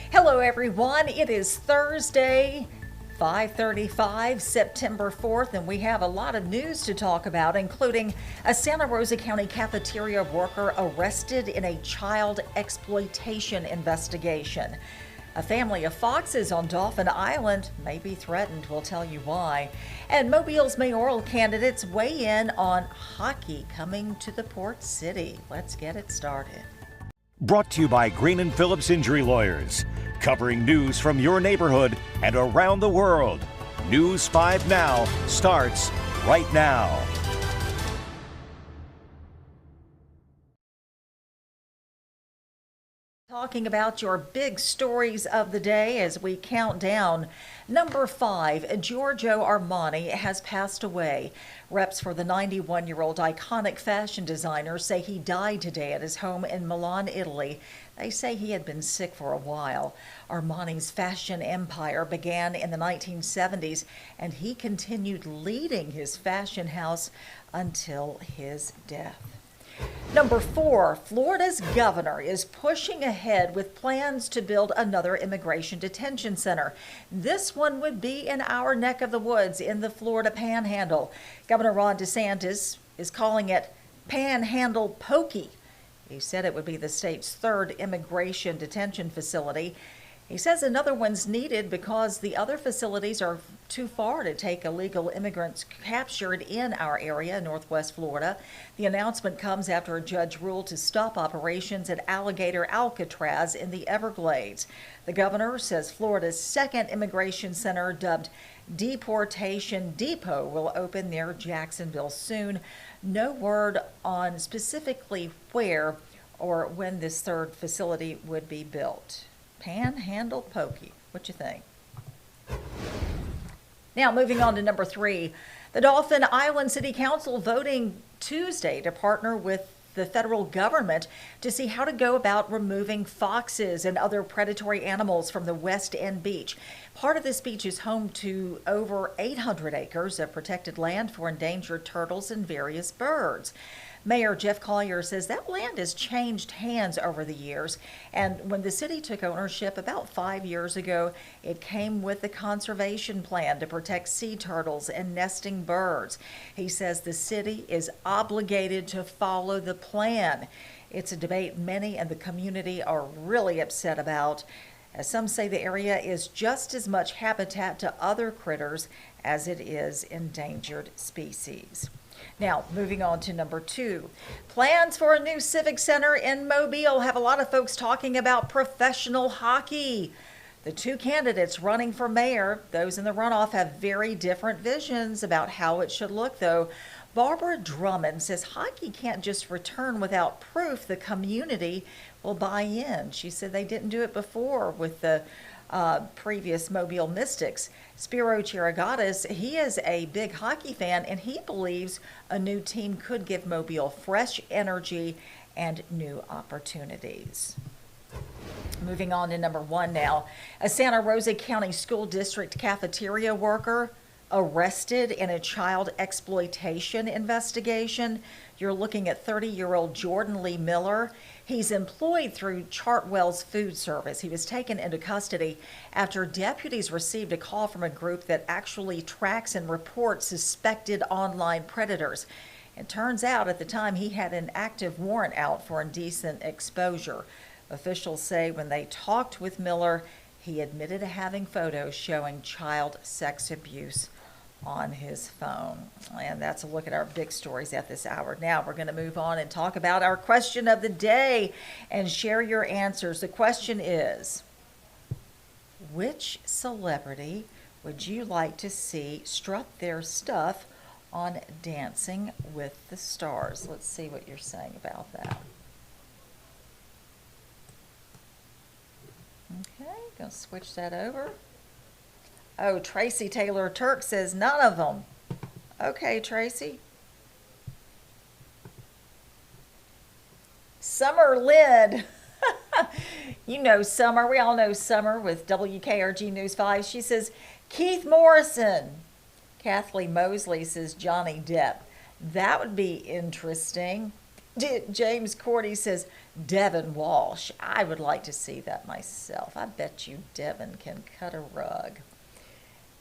Hello everyone, it is Thursday, 5:35, September 4th, and we have a lot of news to talk about, including a Santa Rosa County cafeteria worker arrested in a child exploitation investigation. A family of foxes on Dauphin Island may be threatened. We'll tell you why. And Mobile's mayoral candidates weigh in on hockey coming to the port city. Let's get it started. Brought to you by Green and Phillips Injury Lawyers, covering news from your neighborhood and around the world. News 5 Now starts right now. Talking about your big stories of the day as we count down. Number 5, Giorgio Armani has passed away. Reps for the 91-year-old iconic fashion designer say he died today at his home in Milan, Italy. They say he had been sick for a while. Armani's fashion empire began in the 1970s, and he continued leading his fashion house until his death. Number 4, Florida's governor is pushing ahead with plans to build another immigration detention center. This one would be in our neck of the woods in the Florida Panhandle. Governor Ron DeSantis is calling it Panhandle Pokey. He said it would be the state's third immigration detention facility. He says another one's needed because the other facilities are too far to take illegal immigrants captured in our area, Northwest Florida. The announcement comes after a judge ruled to stop operations at Alligator Alcatraz in the Everglades. The governor says Florida's second immigration center, dubbed Deportation Depot, will open near Jacksonville soon. No word on specifically where or when this third facility would be built. Panhandle Pokey. What you think? Now, moving on to number 3, the Dauphin Island City Council voting Tuesday to partner with the federal government to see how to go about removing foxes and other predatory animals from the West End beach. Part of this beach is home to over 800 acres of protected land for endangered turtles and various birds. Mayor Jeff Collier says that land has changed hands over the years, and when the city took ownership about 5 years ago, it came with a conservation plan to protect sea turtles and nesting birds. He says the city is obligated to follow the plan. It's a debate many in the community are really upset about, as some say the area is just as much habitat to other critters as it is endangered species. Now, moving on to number 2. Plans for a new civic center in Mobile have a lot of folks talking about professional hockey. The two candidates running for mayor, those in the runoff, have very different visions about how it should look, though. Barbara Drummond says hockey can't just return without proof the community will buy in. She said they didn't do it before with the previous Mobile Mystics. Spiro Chirigatis, he is a big hockey fan, and he believes a new team could give Mobile fresh energy and new opportunities. Moving on to number 1 now. A Santa Rosa County School District cafeteria worker arrested in a child exploitation investigation. You're looking at 30-year-old Jordan Lee Miller. He's employed through Chartwell's Food Service. He was taken into custody after deputies received a call from a group that actually tracks and reports suspected online predators. It turns out at the time he had an active warrant out for indecent exposure. Officials say when they talked with Miller, he admitted to having photos showing child sex abuse on his phone. And that's a look at our big stories at this hour. Now we're going to move on and talk about our question of the day and share your answers. The question is, which celebrity would you like to see strut their stuff on Dancing with the Stars? Let's see what you're saying about that. Okay, gonna switch that over. Oh, Tracy Taylor Turk says none of them. Okay, Tracy. Summer Lynn. You know Summer. We all know Summer with WKRG News 5. She says Keith Morrison. Kathleen Mosley says Johnny Depp. That would be interesting. James Cordy says, Devin Walsh. I would like to see that myself. I bet you Devin can cut a rug.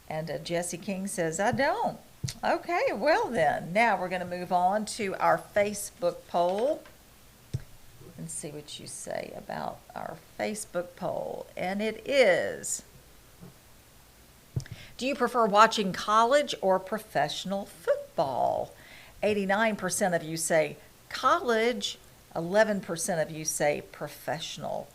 And Jesse King says, I don't. Okay, well then. Now we're going to move on to our Facebook poll and see what you say about our Facebook poll. And it is, do you prefer watching college or professional football? 89% of you say college, 11% of you say professional.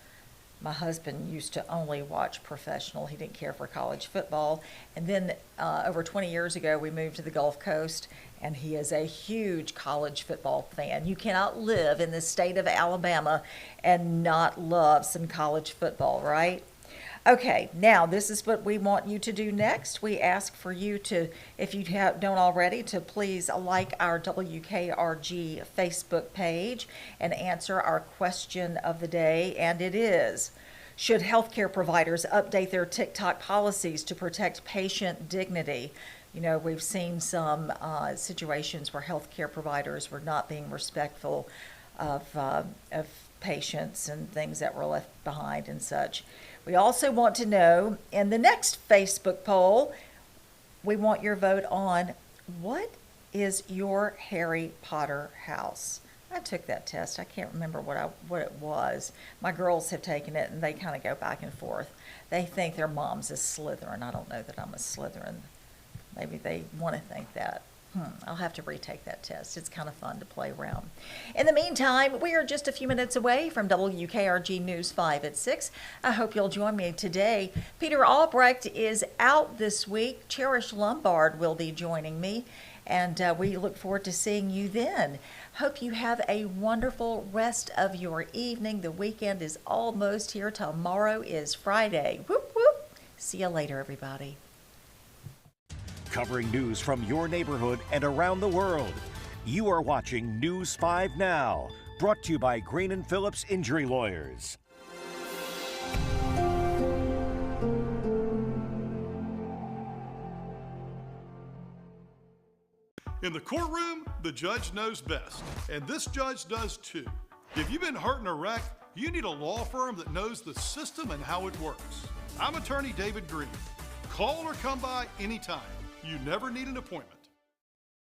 My husband used to only watch professional. He didn't care for college football. And then over 20 years ago, we moved to the Gulf Coast, and he is a huge college football fan. You cannot live in the state of Alabama and not love some college football, right? Okay, now this is what we want you to do next. We ask for you to, if you don't already, to please like our WKRG Facebook page and answer our question of the day. And it is, should healthcare providers update their TikTok policies to protect patient dignity? You know, we've seen some situations where healthcare providers were not being respectful of patients and things that were left behind and such. We also want to know, in the next Facebook poll, we want your vote on what is your Harry Potter house? I took that test. I can't remember what it was. My girls have taken it, and they kind of go back and forth. They think their mom's a Slytherin. I don't know that I'm a Slytherin. Maybe they want to think that. I'll have to retake that test. It's kind of fun to play around. In the meantime, we are just a few minutes away from WKRG News 5 at 6. I hope you'll join me today. Peter Albrecht is out this week. Cherish Lombard will be joining me, and we look forward to seeing you then. Hope you have a wonderful rest of your evening. The weekend is almost here. Tomorrow is Friday. Whoop, whoop. See you later, everybody. Covering news from your neighborhood and around the world. You are watching News 5 Now, brought to you by Green & Phillips Injury Lawyers. In the courtroom, the judge knows best, and this judge does too. If you've been hurt in a wreck, you need a law firm that knows the system and how it works. I'm attorney David Green. Call or come by anytime. You never need an appointment.